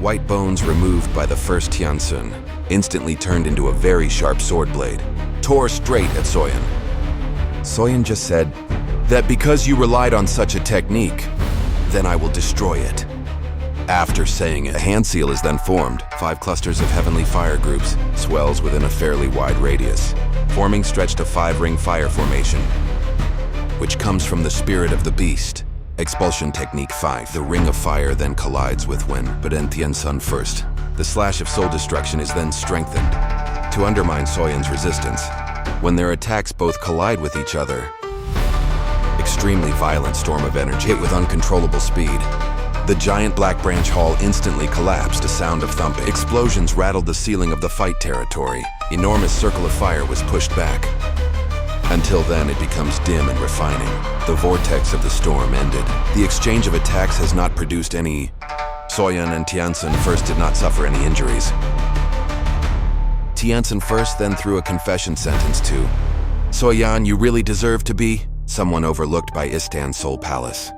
white bones removed by the first Tiansun instantly turned into a very sharp sword blade, tore straight at Xiioyan. Xiioyan just said that because you relied on such a technique, then I will destroy it. After saying it, a hand seal is then formed. 5 clusters of heavenly fire groups swells within a fairly wide radius, forming stretched a 5-ring fire formation, which comes from the spirit of the beast. Expulsion technique 5. The ring of fire then collides with Wen, but in Tiansun first. The slash of soul destruction is then strengthened to undermine Xiioyan's resistance. When their attacks both collide with each other, extremely violent storm of energy hit with uncontrollable speed. The giant black branch hall instantly collapsed, a sound of thumping. Explosions rattled the ceiling of the fight territory. Enormous circle of fire was pushed back. Until then, it becomes dim and refining. The vortex of the storm ended. The exchange of attacks has not produced any. Xiioyan and Tiansun first did not suffer any injuries. Tiansun first then threw a confession sentence to Xiioyan, you really deserve to be someone overlooked by Istan's Soul Palace.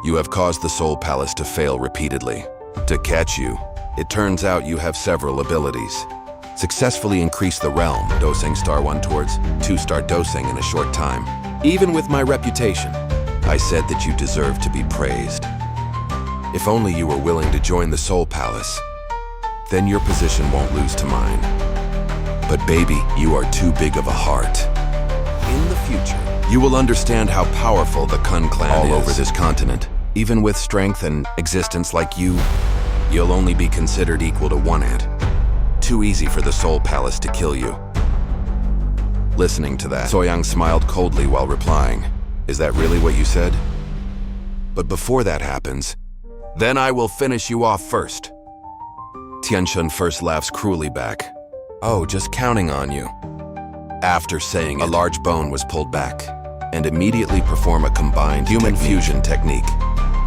You have caused the Soul Palace to fail repeatedly. To catch you, it turns out you have several abilities. Successfully increase the realm, dosing star 1 towards 2-star dosing in a short time. Even with my reputation, I said that you deserve to be praised. If only you were willing to join the Soul Palace, then your position won't lose to mine. But baby, you are too big of a heart. In the future, you will understand how powerful the Kun clan is. All over this continent. Even with strength and existence like you, you'll only be considered equal to one ant. Too easy for the Soul Palace to kill you. Listening to that, Xiioyan smiled coldly while replying, is that really what you said? But before that happens, then I will finish you off first. Tiansun first laughs cruelly back. Oh, just counting on you. After saying it, a large bone was pulled back, and immediately perform a combined human fusion technique,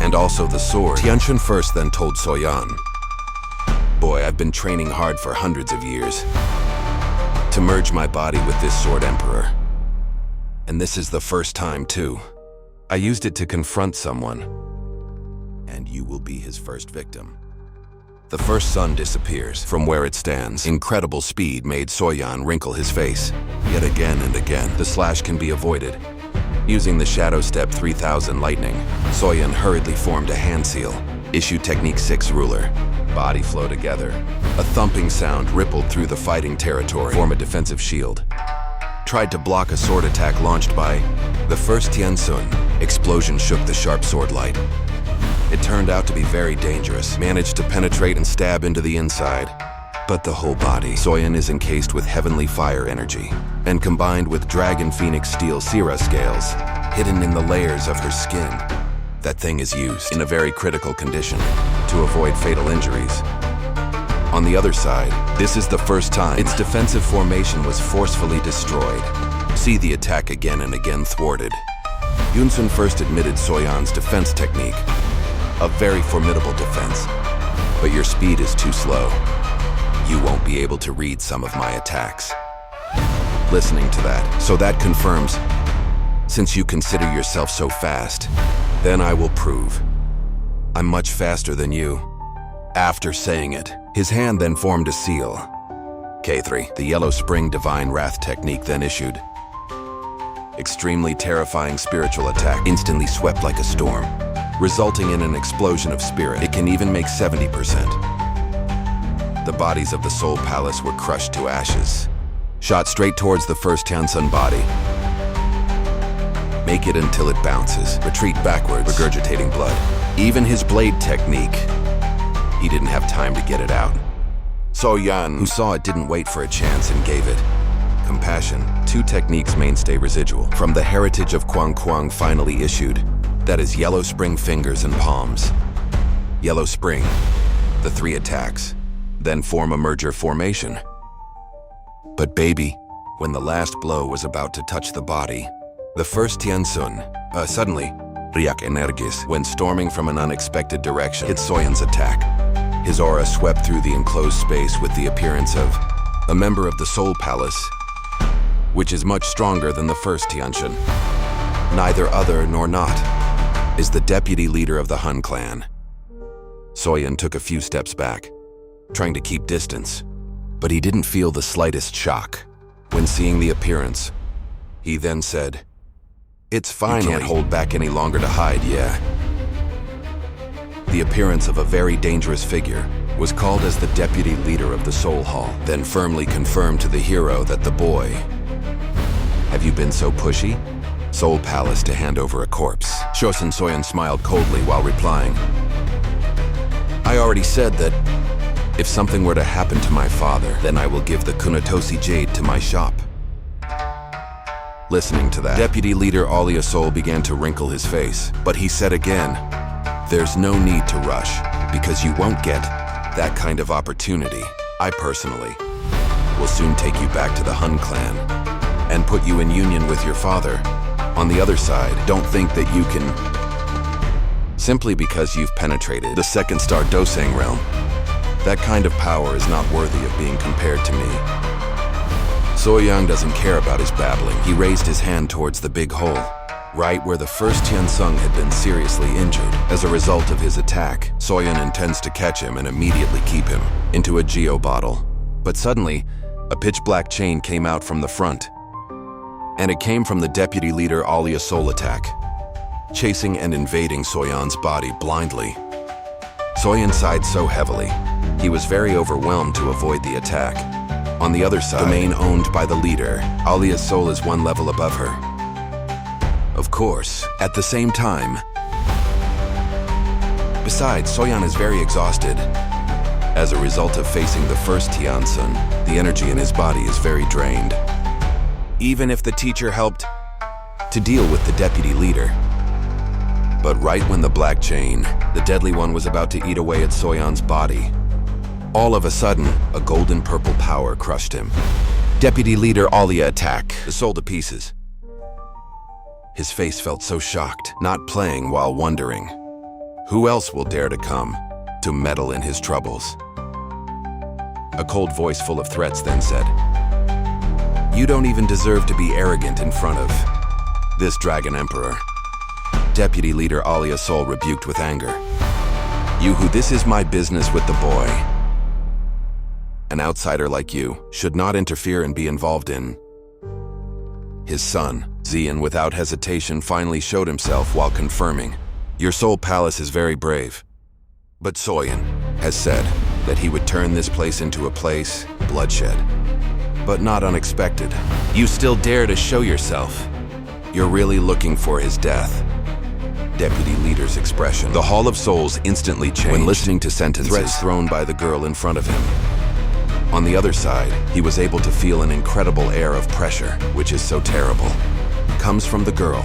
and also the sword. Tiansun first then told Xiioyan, boy, I've been training hard for hundreds of years to merge my body with this sword emperor. And this is the first time too. I used it to confront someone, and you will be his first victim. The first sun disappears from where it stands. Incredible speed made Xiioyan wrinkle his face. Yet again and again, the slash can be avoided. Using the Shadow Step 3000 Lightning, Xiioyan hurriedly formed a hand seal. Issue Technique 6 Ruler. Body flow together. A thumping sound rippled through the fighting territory. Form a defensive shield. Tried to block a sword attack launched by the first Tiansun. Explosion shook the sharp sword light. It turned out to be very dangerous. Managed to penetrate and stab into the inside. But the whole body. Xiioyan is encased with heavenly fire energy, and combined with Dragon Phoenix Steel Sira scales, hidden in the layers of her skin. That thing is used in a very critical condition to avoid fatal injuries. On the other side, this is the first time its defensive formation was forcefully destroyed. See the attack again and again thwarted. Yunsun first admitted Xiioyan's defense technique. A very formidable defense, but your speed is too slow. You won't be able to read some of my attacks. Listening to that, so that confirms, since you consider yourself so fast, then I will prove I'm much faster than you. After saying it, his hand then formed a seal. K3, the Yellow Spring Divine Wrath technique then issued. Extremely terrifying spiritual attack instantly swept like a storm, resulting in an explosion of spirit. It can even make 70%. The bodies of the Soul Palace were crushed to ashes. Shot straight towards the first Tiansun body. Make it until it bounces. Retreat backwards, regurgitating blood. Even his blade technique, he didn't have time to get it out. Xiioyan, who saw it, didn't wait for a chance and gave it compassion. 2 techniques mainstay residual from the heritage of Kuang finally issued. That is Yellow Spring Fingers and Palms. Yellow Spring, the 3 attacks, then form a merger formation. But baby, when the last blow was about to touch the body, the first Tiansun, suddenly, Riak Energis, when storming from an unexpected direction, hit Xiioyan's attack. His aura swept through the enclosed space with the appearance of a member of the Soul Palace, which is much stronger than the first Tiansun. Neither other nor not is the deputy leader of the Hun clan. Xiioyan took a few steps back, trying to keep distance. But he didn't feel the slightest shock when seeing the appearance. He then said, "It's fine, you can't hold back any longer to hide, yeah." The appearance of a very dangerous figure was called as the deputy leader of the Soul Hall, then firmly confirmed to the hero that the boy, "Have you been so pushy? Soul Palace to hand over a corpse." Xioyan smiled coldly while replying, "I already said that if something were to happen to my father, then I will give the Kunatosi Jade to my shop." Listening to that, Deputy Leader Alia Soul began to wrinkle his face, but he said again, "There's no need to rush, because you won't get that kind of opportunity. I personally will soon take you back to the Hun clan and put you in union with your father. On the other side, don't think that you can, simply because you've penetrated the second star Dosang realm. That kind of power is not worthy of being compared to me." Xiioyan doesn't care about his babbling. He raised his hand towards the big hole, right where the first Tiansung had been seriously injured. As a result of his attack, Xiioyan intends to catch him and immediately keep him into a geo bottle. But suddenly, a pitch-black chain came out from the front, and it came from the deputy leader Alia's soul attack, chasing and invading Xiioyan's body blindly. Xiioyan sighed so heavily, he was very overwhelmed to avoid the attack. On the other side, the domain owned by the leader, Alia's soul is one level above her. Of course, at the same time. Besides, Xiioyan is very exhausted. As a result of facing the first Tiansun, the energy in his body is very drained. Even if the teacher helped to deal with the deputy leader. But right when the black chain, the deadly one, was about to eat away at Xiioyan's body, all of a sudden, a golden purple power crushed him. Deputy leader Alia attack, the soul to pieces. His face felt so shocked, not playing while wondering, who else will dare to come to meddle in his troubles? A cold voice full of threats then said, "You don't even deserve to be arrogant in front of this Dragon Emperor." Deputy leader Alia Soul rebuked with anger. "You who this is my business with the boy. An outsider like you should not interfere and be involved in." His son, Xian, without hesitation finally showed himself while confirming, "Your Soul Palace is very brave. But Xiioyan has said that he would turn this place into a place, bloodshed. But not unexpected. You still dare to show yourself. You're really looking for his death." Deputy leader's expression. The Hall of Souls instantly changed when listening to sentences threats thrown by the girl in front of him. On the other side, he was able to feel an incredible air of pressure, which is so terrible, comes from the girl.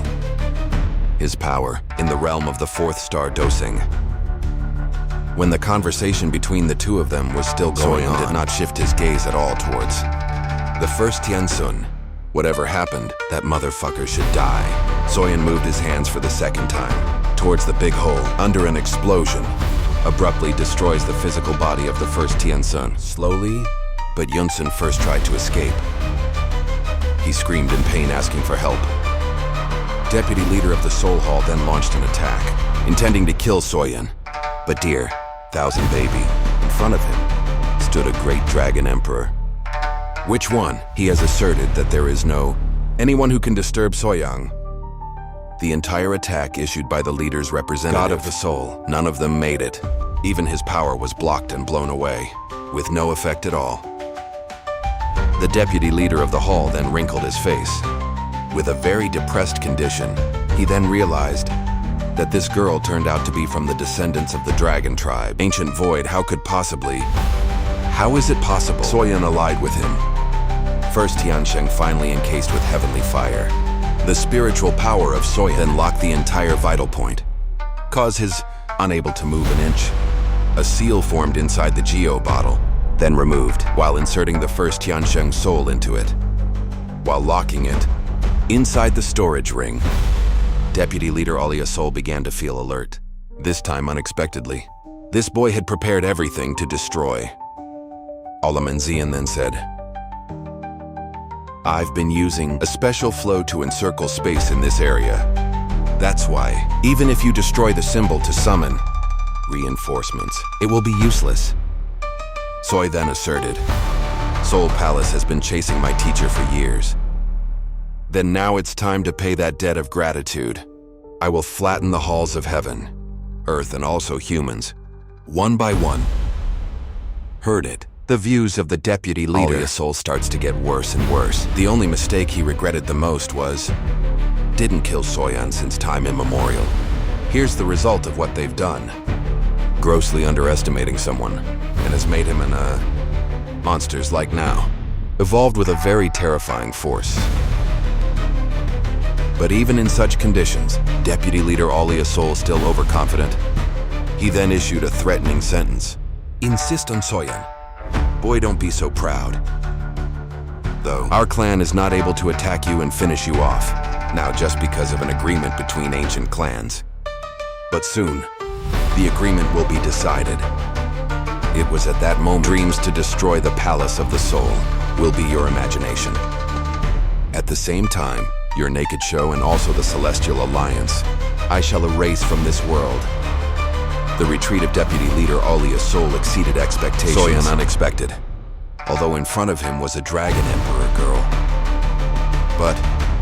His power in the realm of the fourth star Dosing. When the conversation between the two of them was still going on, did not shift his gaze at all towards the first Tiansun. Whatever happened, that motherfucker should die. Xiioyan moved his hands for the second time towards the big hole. Under an explosion, abruptly destroys the physical body of the first Tiansun. Slowly, but Yunsun first tried to escape. He screamed in pain, asking for help. Deputy leader of the Soul Hall then launched an attack, intending to kill Xiioyan. But dear, Thousand Baby, in front of him stood a great Dragon Emperor. Which one? He has asserted that there is no anyone who can disturb Xiioyan. The entire attack issued by the leader's representative, God of the Soul, none of them made it. Even his power was blocked and blown away, with no effect at all. The deputy leader of the hall then wrinkled his face. With a very depressed condition, he then realized that this girl turned out to be from the descendants of the Dragon Tribe. Ancient Void, how is it possible? Xiioyan allied with him. First Tiansheng finally encased with heavenly fire. The spiritual power of Xiioyan then locked the entire vital point, cause his unable to move an inch. A seal formed inside the Geo bottle, then removed, while inserting the first Tiansheng soul into it. While locking it inside the storage ring, Deputy Leader Alia Soul began to feel alert, this time unexpectedly. This boy had prepared everything to destroy. Xian then said, "I've been using a special flow to encircle space in this area. That's why, even if you destroy the symbol to summon reinforcements, it will be useless. Soy then asserted, Soul Palace has been chasing my teacher for years. Then now it's time to pay that debt of gratitude. I will flatten the halls of heaven, earth, and also humans, one by one. Heard it. The views of the deputy leader Soul starts to get worse and worse. The only mistake he regretted the most was, didn't kill Xioyan since time immemorial. Here's the result of what they've done. Grossly underestimating someone, and has made him an, monsters like now. Evolved with a very terrifying force. But even in such conditions, Deputy Leader Alia Soul still overconfident. He then issued a threatening sentence. Insist on Xioyan. Boy, don't be so proud. Though, our clan is not able to attack you and finish you off, now just because of an agreement between ancient clans. But soon, the agreement will be decided. It was at that moment dreams to destroy the Palace of the Soul will be your imagination. At the same time, your naked show and also the Celestial Alliance, I shall erase from this world. The retreat of Deputy Leader Alia Soul exceeded expectations. Xioyan unexpected, although in front of him was a Dragon Emperor girl. But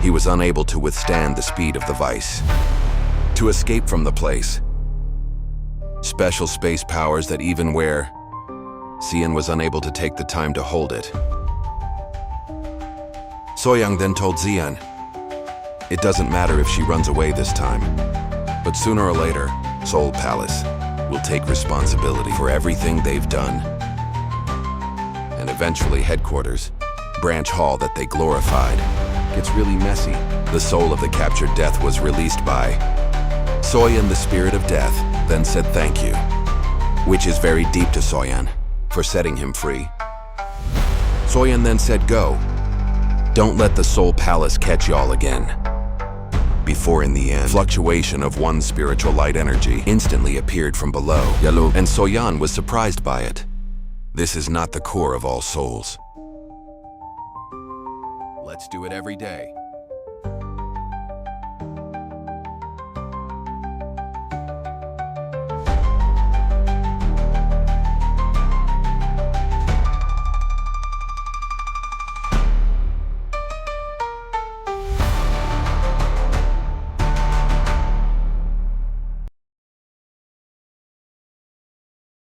he was unable to withstand the speed of the vice. To escape from the place, special space powers that even where Xian was unable to take the time to hold it. Xioyan then told Xian, it doesn't matter if she runs away this time, but sooner or later, Soul Palace will take responsibility for everything they've done. And eventually headquarters, branch hall that they glorified, gets really messy. The soul of the captured death was released by Xioyan, the spirit of death, then said thank you, which is very deep to Xioyan for setting him free. Xioyan then said go. Don't let the Soul Palace catch y'all again. Before in the end, fluctuation of one spiritual light energy instantly appeared from below, and Xioyan was surprised by it. This is not the core of all souls. Let's do it every day.